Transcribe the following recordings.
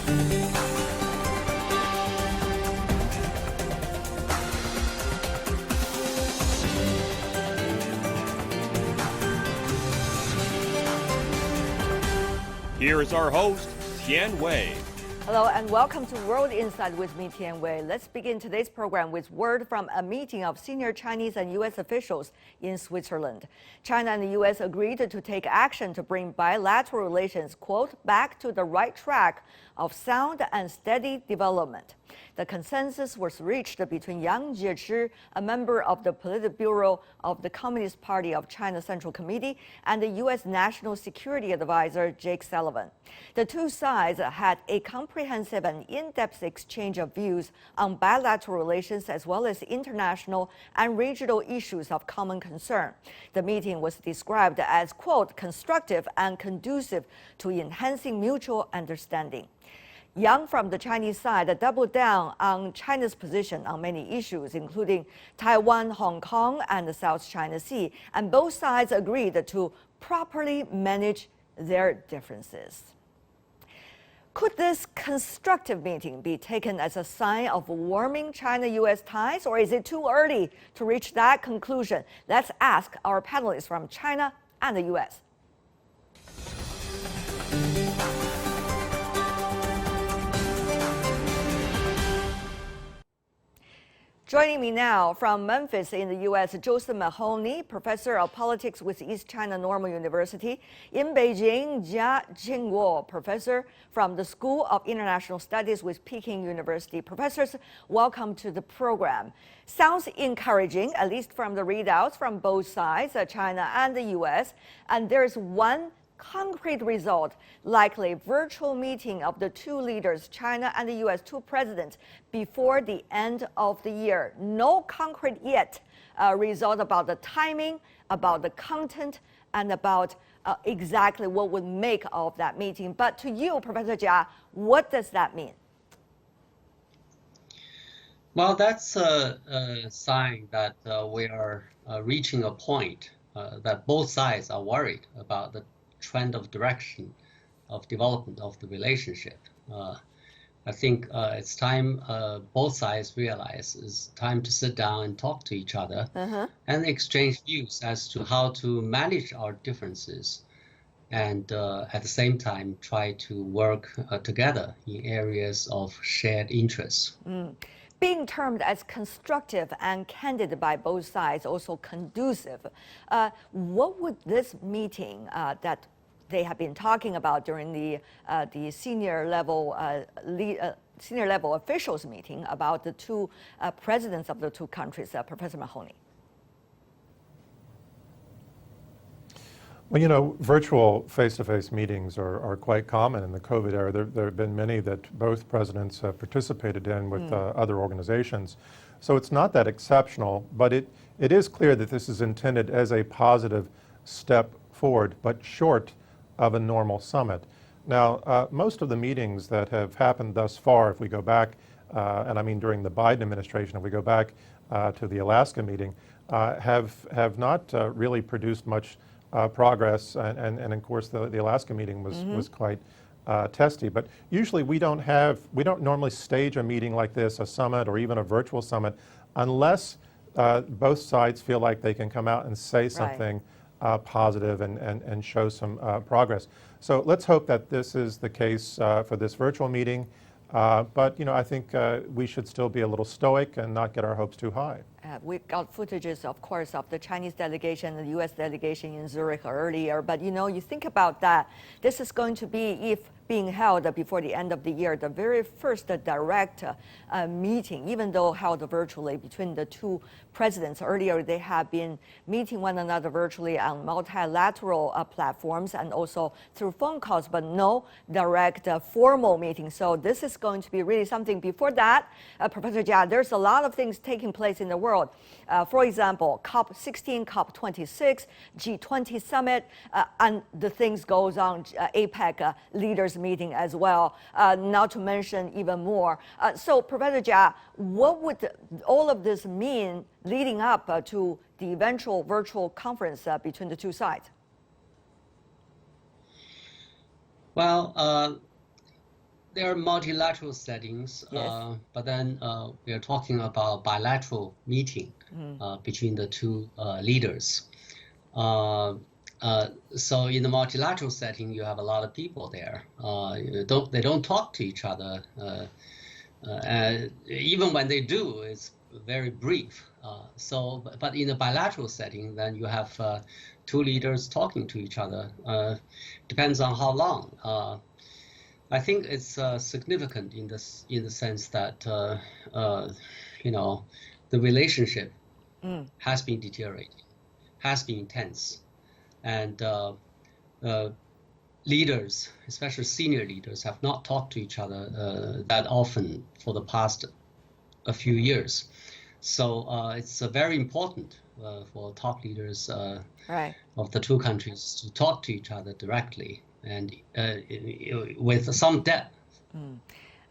Here is our host, Tian Wei. Hello and welcome to World Insight with me, Tian Wei. Let's begin today's program with word from a meeting of senior Chinese and U.S. officials in Switzerland. China and the U.S. agreed to take action to bring bilateral relations, quote, back to the right track of sound and steady development. The consensus was reached between Yang Jiechi, a member of the Politburo of the Communist Party of China Central Committee, and the U.S. National Security Advisor Jake Sullivan. The two sides had a comprehensive and in-depth exchange of views on bilateral relations as well as international and regional issues of common concern. The meeting was described as, quote, constructive and conducive to enhancing mutual understanding. Yang from the Chinese side doubled down on China's position on many issues, including Taiwan, Hong Kong, and the South China Sea, and both sides agreed to properly manage their differences. Could this constructive meeting be taken as a sign of warming China-U.S. ties, or is it too early to reach that conclusion? Let's ask our panelists from China and the U.S. Joining me now from Memphis in the U.S., Joseph Mahoney, professor of politics with East China Normal University. In Beijing, Jia Jingguo, professor from the School of International Studies with Peking University. Professors, welcome to the program. Sounds encouraging, at least from the readouts from both sides, China and the U.S. And there's one concrete result, likely virtual meeting of the two leaders, China and the U.S., two presidents, before the end of the year. No concrete yet result about the timing, about the content, and about exactly what would make of that meeting. But to you, Professor Jia, what does that mean? Well, that's a sign that we are reaching a point that both sides are worried about the trend of direction of development of the relationship. I think it's time both sides realize it's time to sit down and talk to each other and exchange views as to how to manage our differences and at the same time try to work together in areas of shared interests. Being termed as constructive and candid by both sides, also conducive. What would this meeting that they have been talking about during the senior level officials meeting about the two presidents of the two countries, Professor Mahoney? Well, you know, virtual face-to-face meetings are quite common in the COVID era. There have been many that both presidents have participated in with other organizations. So it's not that exceptional, but it is clear that this is intended as a positive step forward, but short of a normal summit. Now, most of the meetings that have happened thus far, if we go back, and I mean during the Biden administration, if we go back to the Alaska meeting, have not really produced much progress, and of course the Alaska meeting was quite testy. But usually we don't normally stage a meeting like this, a summit or even a virtual summit, unless both sides feel like they can come out and say something positive and show some progress. So let's hope that this is the case for this virtual meeting. But you know, I think we should still be a little stoic and not get our hopes too high. We got footages, of course, of the Chinese delegation and the U.S. delegation in Zurich earlier. But you know, you think about that. This is going to be, if being held before the end of the year, the very first direct meeting, even though held virtually between the two presidents. Earlier, they have been meeting one another virtually on multilateral platforms and also through phone calls, but no direct formal meeting. So this is going to be really something. Before that, Professor Jia, there's a lot of things taking place in the world. For example, COP16, COP26, G20 summit, and the things goes on, APEC leaders meeting as well, not to mention even more. So Professor Jia, what would all of this mean leading up to the eventual virtual conference between the two sides? Well, there are multilateral settings, Yes. but then we are talking about bilateral meeting between the two leaders. So in the multilateral setting, you have a lot of people there. They don't talk to each other. Even when they do, it's very brief. But in a bilateral setting, then you have two leaders talking to each other. Depends on how long. I think it's significant in the sense that the relationship has been deteriorating, has been intense, and leaders, especially senior leaders, have not talked to each other that often for the past a few years. So it's very important for top leaders of the two countries to talk to each other directly and with some depth.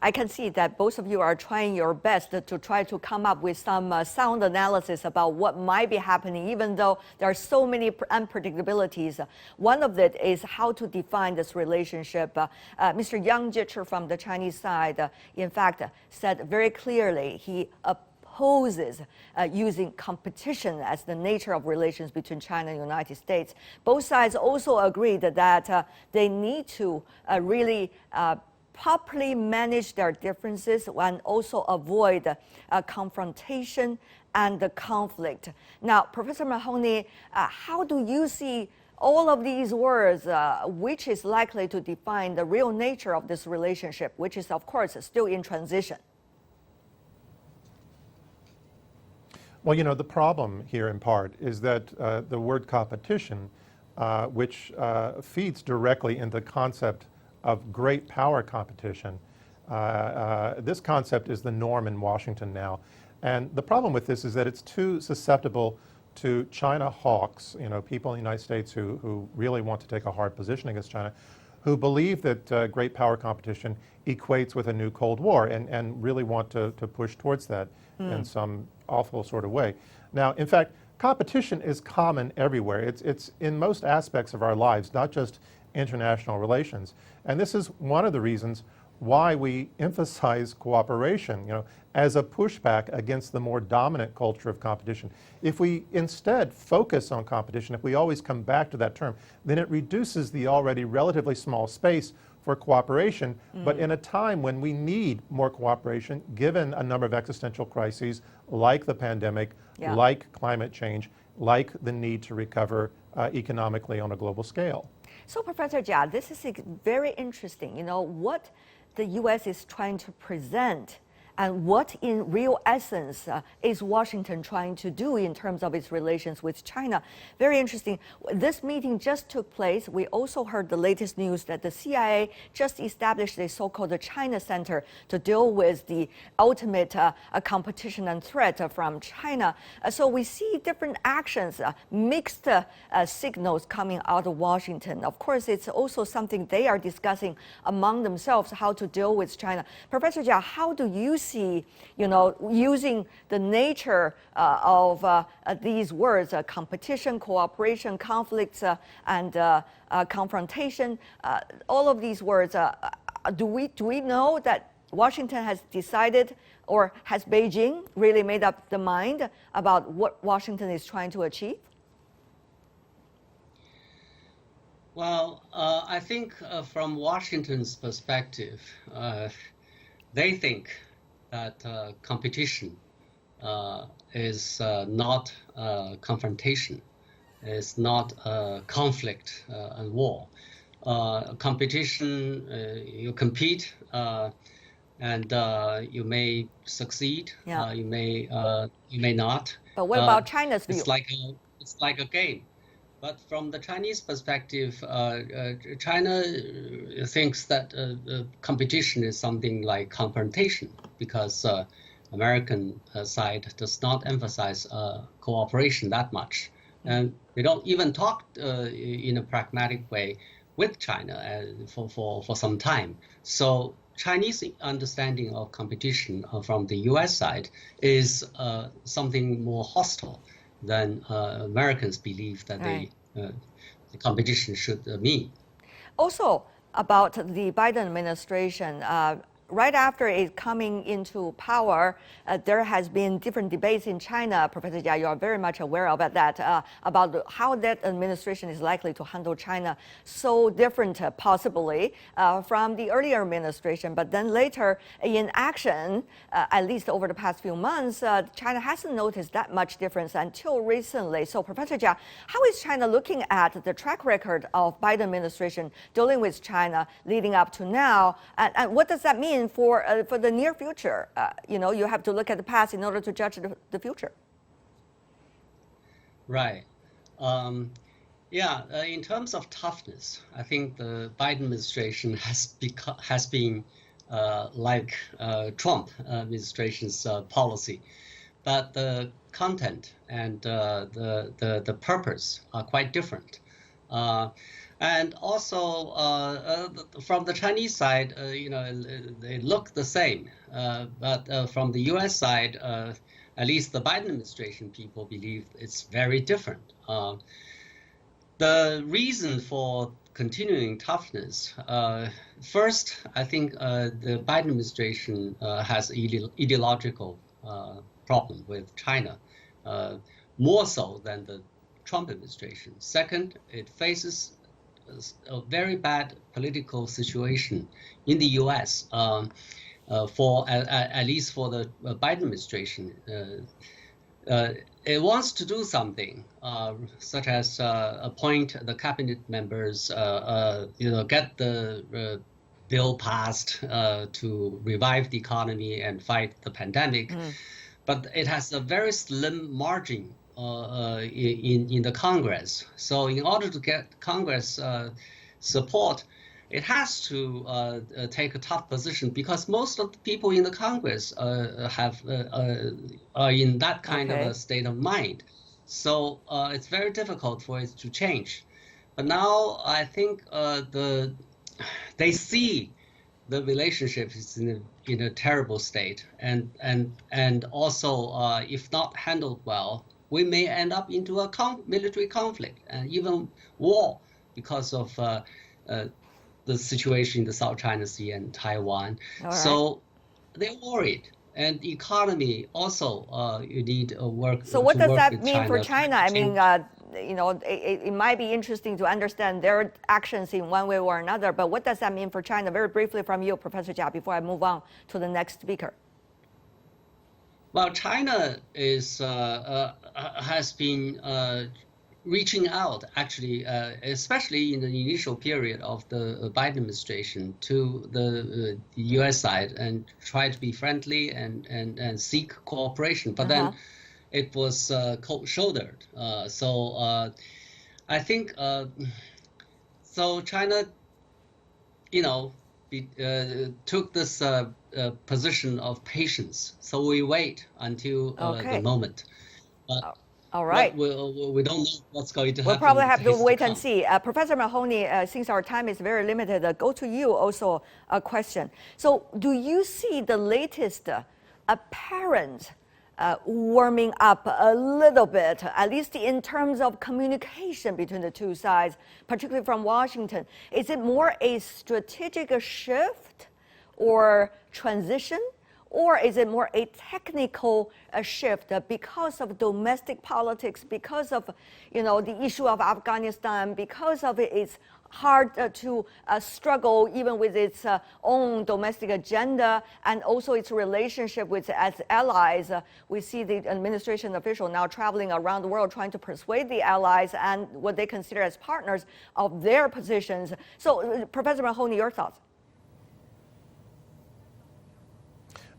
I can see that both of you are trying your best to try to come up with some sound analysis about what might be happening, even though there are so many unpredictabilities. One of it is how to define this relationship. Mr. Yang Jiechi from the Chinese side, in fact, said very clearly he opposes using competition as the nature of relations between China and the United States. Both sides also agreed that they need to really properly manage their differences and also avoid confrontation and the conflict. Now, Professor Mahoney, how do you see all of these words, which is likely to define the real nature of this relationship, which is, of course, still in transition? Well, the problem here in part is that the word competition, which feeds directly into the concept of great power competition. This concept is the norm in Washington now. And the problem with this is that it's too susceptible to China hawks, people in the United States who really want to take a hard position against China, who believe that great power competition equates with a new Cold War and really want to push towards that in some awful sort of way. Now, in fact, competition is common everywhere. It's in most aspects of our lives, not just international relations. And this is one of the reasons why we emphasize cooperation, as a pushback against the more dominant culture of competition. If we instead focus on competition, if we always come back to that term, then it reduces the already relatively small space for cooperation, but in a time when we need more cooperation, given a number of existential crises like the pandemic, like climate change, like the need to recover economically on a global scale. So, Professor Jia, this is very interesting. What the U.S. is trying to present and what in real essence is Washington trying to do in terms of its relations with China. Very interesting. This meeting just took place. We also heard the latest news that the CIA just established a so-called China Center to deal with the ultimate competition and threat from China. So we see different actions, mixed signals coming out of Washington. Of course, it's also something they are discussing among themselves, how to deal with China. Professor Jia, how do you see, using the nature of these words, competition, cooperation, conflicts, and confrontation, all of these words, do we know that Washington has decided, or has Beijing really made up the mind about what Washington is trying to achieve? Well, I think from Washington's perspective, they think that competition is not confrontation, is not conflict and war. Competition, you compete and you may succeed, you may not. But what about China's view? It's like a game. But from the Chinese perspective, China thinks that competition is something like confrontation, because American side does not emphasize cooperation that much. And they don't even talk in a pragmatic way with China for some time. So Chinese understanding of competition from the U.S. side is something more hostile than Americans believe that the competition should mean. Also, about the Biden administration. Right after it coming into power, there has been different debates in China. Professor Jia, you are very much aware of that, about how that administration is likely to handle China so different, possibly, from the earlier administration. But then later, in action, at least over the past few months, China hasn't noticed that much difference until recently. So, Professor Jia, how is China looking at the track record of Biden administration dealing with China leading up to now, and what does that mean for the near future? You have to look at the past in order to judge the future. Right. In terms of toughness, I think the Biden administration has been like Trump administration's policy, but the content and the purpose are quite different. And also, from the Chinese side, they look the same. But from the U.S. side, at least the Biden administration people believe it's very different. The reason for continuing toughness, first, I think the Biden administration has an ideological problem with China, more so than the Trump administration. Second, it faces a very bad political situation in the U.S. For at least for the Biden administration. It wants to do something, such as appoint the cabinet members, get the bill passed to revive the economy and fight the pandemic. But it has a very slim margin in the Congress. So in order to get Congress support, it has to take a tough position, because most of the people in the Congress are in that kind of a state of mind. So it's very difficult for it to change. But now I think they see the relationship is in a terrible state, and also if not handled well, we may end up into a military conflict and even war because of the situation in the South China Sea and Taiwan. Right. So they're worried. And the economy also, you need work. So what does that mean for China? I mean, it might be interesting to understand their actions in one way or another, but what does that mean for China? Very briefly from you, Professor Jia, before I move on to the next speaker. Well, China has been reaching out, actually, especially in the initial period of the Biden administration, to the U.S. side and try to be friendly and seek cooperation. But then it was cold-shouldered. So I think so China, took this position of patience. So we wait until the moment. All right. We don't know what's going to happen. We'll probably have to wait and see. Professor Mahoney, since our time is very limited, go to you also a question. So do you see the latest apparent warming up a little bit, at least in terms of communication between the two sides, particularly from Washington? Is it more a strategic shift or transition? Or is it more a technical shift because of domestic politics, because of the issue of Afghanistan, because of it's hard to struggle even with its own domestic agenda and also its relationship with its allies? We see the administration official now traveling around the world trying to persuade the allies and what they consider as partners of their positions. So, Professor Mahoney, your thoughts?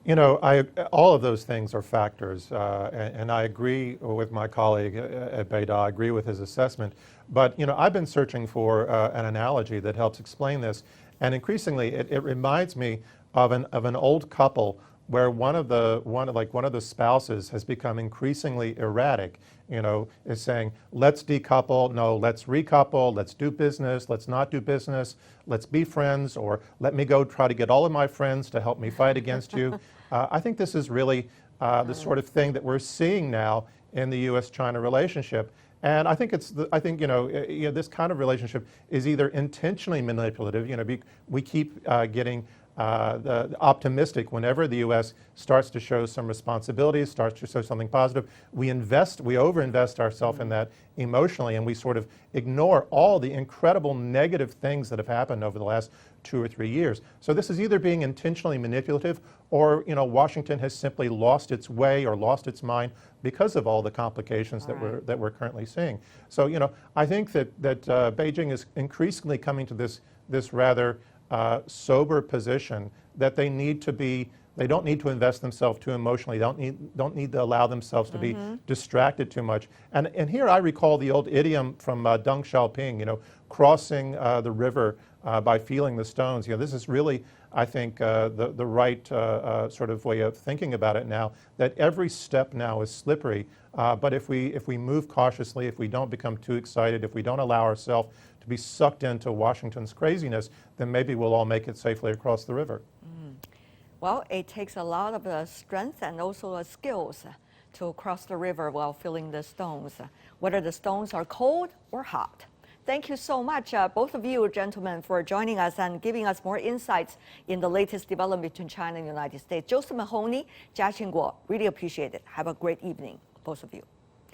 All of those things are factors, and I agree with my colleague at Beida. I agree with his assessment. But I've been searching for an analogy that helps explain this, and increasingly it reminds me of an old couple where one of the spouses has become increasingly erratic. Is saying, let's decouple, no, let's recouple, let's do business, let's not do business, let's be friends, or let me go try to get all of my friends to help me fight against you. I think this is really the sort of thing that we're seeing now in the U.S.-China relationship. And I think this kind of relationship is either intentionally manipulative. We keep getting optimistic whenever the U.S. starts to show some responsibility, starts to show something positive. We overinvest ourselves in that emotionally, and we sort of ignore all the incredible negative things that have happened over the last 2 or 3 years. So this is either being intentionally manipulative, or Washington has simply lost its way or lost its mind because of all the complications that we're currently seeing. So I think that Beijing is increasingly coming to this rather sober position that they don't need to invest themselves too emotionally. Don't need to allow themselves to be distracted too much. And here I recall the old idiom from Deng Xiaoping, crossing the river by feeling the stones. This is really, I think, the right sort of way of thinking about it now, that every step now is slippery. But if we move cautiously, if we don't become too excited, if we don't allow ourselves to be sucked into Washington's craziness, then maybe we'll all make it safely across the river. Well, it takes a lot of strength and also skills to cross the river while feeling the stones, whether the stones are cold or hot. Thank you so much, both of you gentlemen, for joining us and giving us more insights in the latest development between China and the United States. Joseph Mahoney, Jia Qingguo, really appreciate it. Have a great evening, both of you.